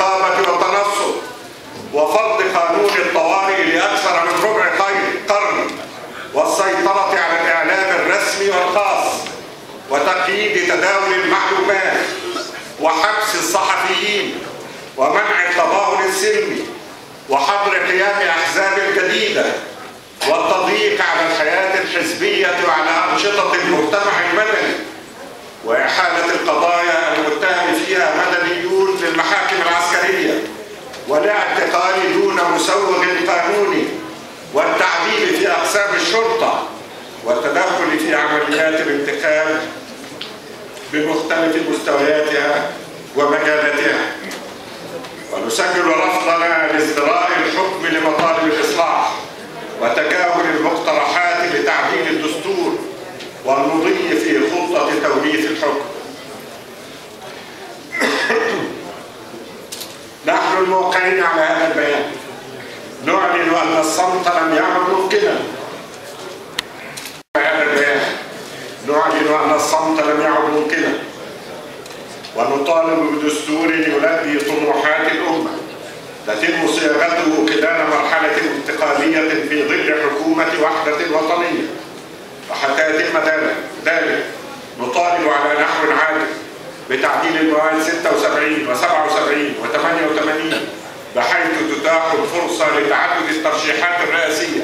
الرقابة والتنصت، وفرض قانون الطوارئ لأكثر من ربع قرن، والسيطرة على الإعلام الرسمي والخاص، وتقييد تداول المعلومات، وحبس الصحفيين، ومنع التظاهر السلمي، وحظر قيام أحزاب جديدة، والتضييق على الحياة الحزبية وعلى أنشطة المجتمع المدني، وإحالة القضايا المتهم فيها مدنيون للمحاكم العسكرية، والاعتقال دون مسوغ قانوني، والتعديل في أقسام الشرطة، والتدخل في عمليات الانتخاب بمختلف مستوياتها ومجالاتها. ونسجل رفضنا لازدراء الحكم لمطالب الإصلاح وتجاهل المقترحات لتعديل الدستور والمضي في خطة توريث الحكم. نحن الموقعين على هذا البيان نعلن أن الصمت لم يعد ممكنا. نعلن أن الصمت لم يعد ممكنا، ونطالب بدستور يلبي طموحات الأمة تتم صياغته خلال مرحلة انتقالية في ظل حكومة وحدة وطنية. وحتى يتم ذلك نطالب على نحو عادل بتعديل المواد 76 و77 و88 بحيث تتاح الفرصة لتعدد الترشيحات الرئاسية،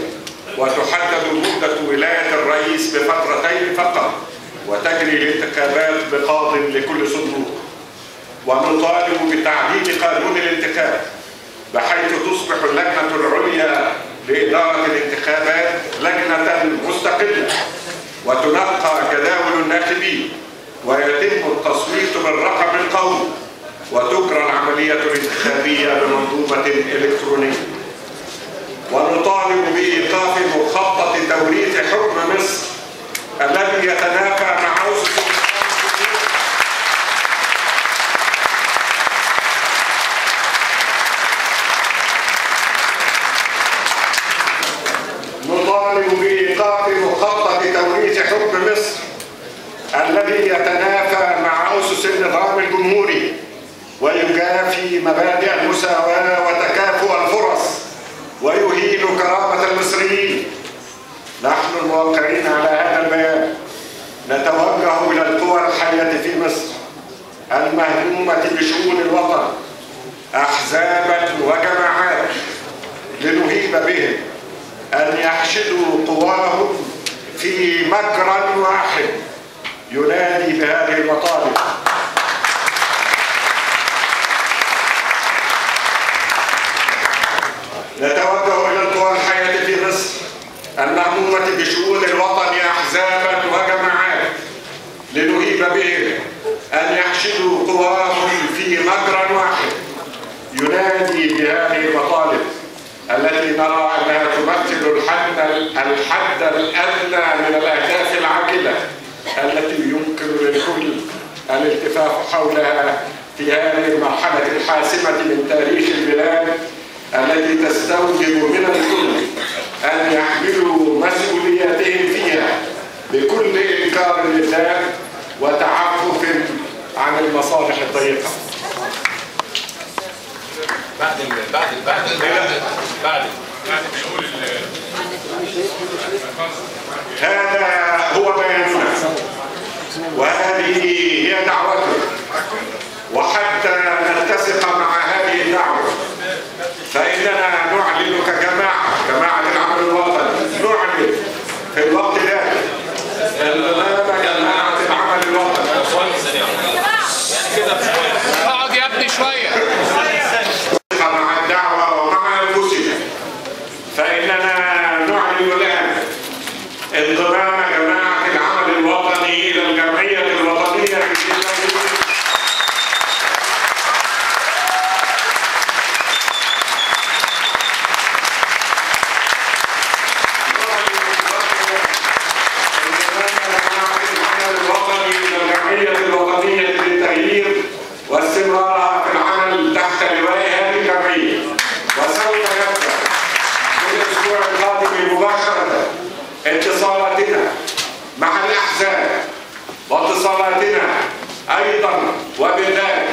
وتحدد مدة ولاية الرئيس بفترتين فقط، وتجري الانتخابات بقاض لكل صندوق. ونطالب بتعديل قانون الانتخاب بحيث تصبح اللجنة العليا لإدارة الانتخابات لجنة مستقلة، وتنقى جداول الناخبين، ويتم التصويت بالرقم القومي، وتجرى العملية الانتخابية بمنظومة إلكترونية. ونطالب بإيقاف مخطط توريث حكم مصر الذي يتنافى مع أسس نطالب بإيقاف مخطط توريث حكم مصر الذي يتنافى مع أسس النظام الجمهوري ويجافي مبادئ المساواة وتكافؤ الفرص ويهين كرامة المصريين. نحن الموقعين على هذا البيان نتوجه إلى القوى الحية في مصر المهمومة بشؤون الوطن، أحزابا وجماعات، لنهيب بهم أن يحشدوا قواهم في مجرى واحد ينادي بهذه المطالب. نتوجه إلى القوى الحية في مصر المهمومة بشؤون الوطن أحزابا وجماعات لنهيب بهم أن يحشدوا قواهم في مجرى واحد ينادي بهذه المطالب التي نرى أنها تمثل الحد الأدنى من الأهداف العاجلة التي يمكن للكل الالتفاف حولها في هذه المرحلة الحاسمة من تاريخ البلاد التي تستوجب من الكل أن يحملوا مسؤولياتهم فيها بكل إنكار للذات وتعفف عن المصالح الضيقة. هذا هو بياننا وهذه هي دعوتنا، وحتى نتسق مع هذه الدعوة فإننا نعلن كجماعة العمل الوطني، نعلن في الوقت ذلك انضمام جماعة العمل الوطني. اقعد يا ابني شوية. مع الدعوة ومع أنفسنا فإننا نعلن الآن انضمام جماعة العمل الوطني إلى الجمعية الوطنية للتغيير واستمرارها في العمل تحت لواء هذه الجمعية. وسوف يبدأ في الأسبوع القادم مباشرة اتصالاتنا مع الأحزاب واتصالاتنا أيضا وبذلك